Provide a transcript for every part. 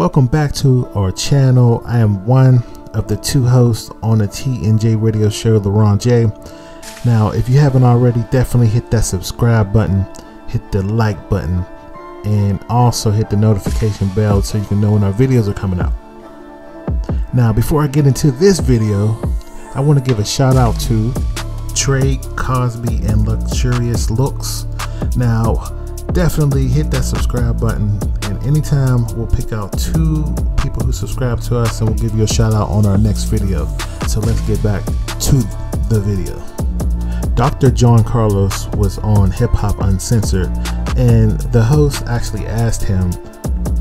Welcome back to our channel. I am one of the two hosts on the T&J radio show, LaRon J. Now, if you haven't already, definitely hit that subscribe button, hit the like button, and also hit the notification bell so you can know when our videos are coming out. Now, before I get into this video, I want to give a shout out to Trey Cosby and Luxurious Looks. Now, definitely hit that subscribe button, and anytime we'll pick out 2 people who subscribe to us and we'll give you a shout out on our next video. So let's get back to the video. Dr. John Carlos was on Hip Hop Uncensored, and the host actually asked him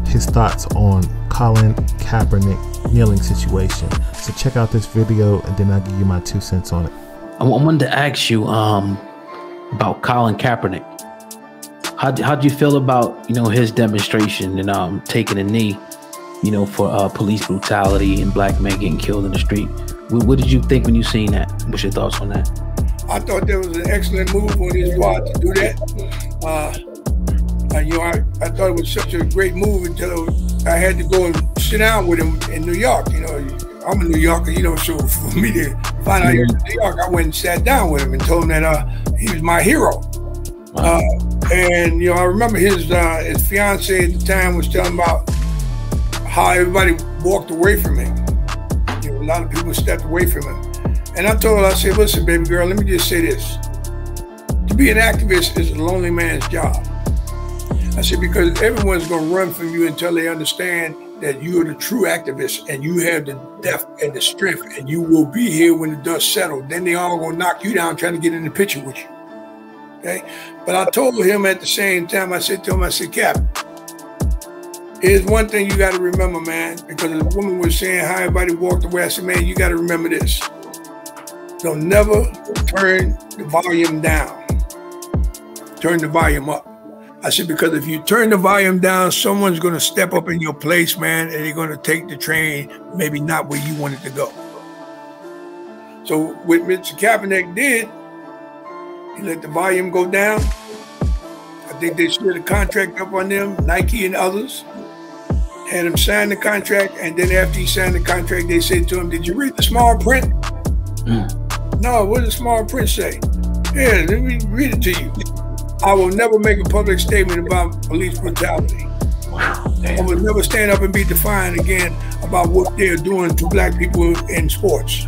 his thoughts on Colin Kaepernick kneeling situation. So check out this video and then I'll give you my 2 cents on it. I wanted to ask you about Colin Kaepernick. How'd you feel about, his demonstration and taking a knee, for police brutality and black men getting killed in the street? What did you think when you seen that? What's your thoughts on that? I thought that was an excellent move on his part to do that. I thought it was such a great move until I had to go and sit down with him in New York. I'm a New Yorker, so for me to find out he was in New York, I went and sat down with him and told him that he was my hero. Wow. And I remember his fiance at the time was telling about how everybody walked away from him. A lot of people stepped away from him. And I told her, I said, listen, baby girl, let me just say this. To be an activist is a lonely man's job. I said, because everyone's going to run from you until they understand that you are the true activist and you have the depth and the strength and you will be here when the dust settles. Then they all going to knock you down trying to get in the picture with you. Okay? But I told him at the same time, I said to him, I said, Cap, here's one thing you got to remember, man, because the woman was saying how everybody walked away. I said, man, you got to remember this. Don't never turn the volume down. Turn the volume up. I said, because if you turn the volume down, someone's going to step up in your place, man, and they're going to take the train maybe not where you want it to go. So what Mr. Kaepernick did, he let the volume go down. I think they slid a contract up on them, Nike and others, had him sign the contract, and then after he signed the contract, they said to him, did you read the small print? No, what does the small print say? Yeah, let me read it to you. I will never make a public statement about police brutality. Wow, I will never stand up and be defiant again about what they're doing to black people in sports.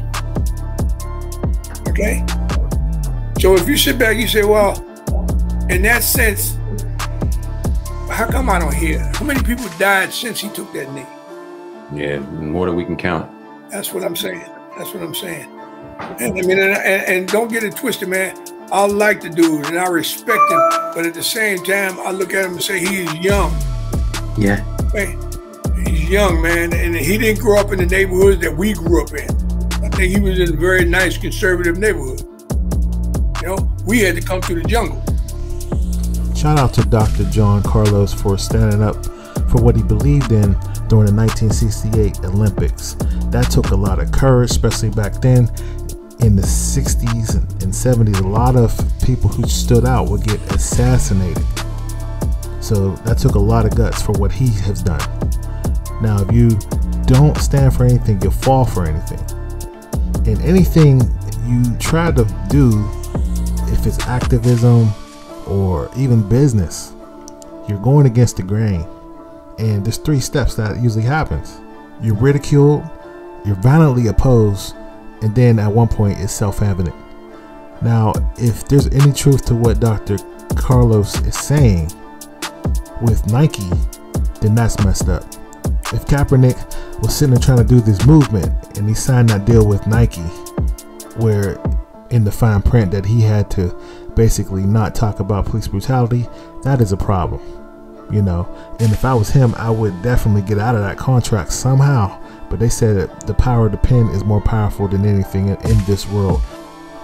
Okay? So if you sit back, you say, well, in that sense, how come I don't hear? How many people died since he took that knee? Yeah, more than we can count. That's what I'm saying. That's what I'm saying. And I mean, and don't get it twisted, man. I like the dude and I respect him, but at the same time, I look at him and say he's young. Yeah. Man, he's young, man, and he didn't grow up in the neighborhoods that we grew up in. I think he was in a very nice conservative neighborhood. We had to come through the jungle. Shout out to Dr. John Carlos for standing up for what he believed in during the 1968 Olympics. That took a lot of courage, especially back then. In the 60s and 70s, a lot of people who stood out would get assassinated. So that took a lot of guts for what he has done. Now, if you don't stand for anything, you'll fall for anything. And anything you try to do, if it's activism or even business, you're going against the grain. And there's 3 steps that usually happens. You're ridiculed, you're violently opposed, and then at one point it's self-evident. Now, if there's any truth to what Dr. Carlos is saying with Nike, then that's messed up. If Kaepernick was sitting there trying to do this movement and he signed that deal with Nike, where in the fine print that he had to basically not talk about police brutality, that is a problem, and if I was him, I would definitely get out of that contract somehow. But they said that the power of the pen is more powerful than anything in this world.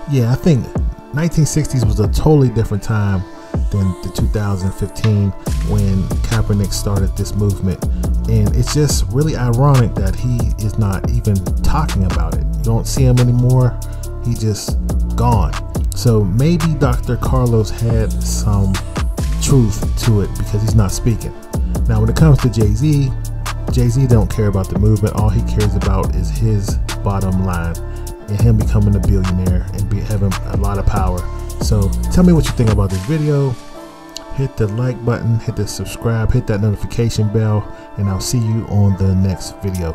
Yeah, I think 1960s was a totally different time than the 2015 when Kaepernick started this movement. And it's just really ironic that he is not even talking about it. You don't see him anymore. He just gone. So maybe Dr. Carlos had some truth to it because he's not speaking. Now, when it comes to Jay-Z, Jay-Z don't care about the movement. All he cares about is his bottom line and him becoming a billionaire and having a lot of power. So tell me what you think about this video. Hit the like button, hit the subscribe, hit that notification bell, and I'll see you on the next video.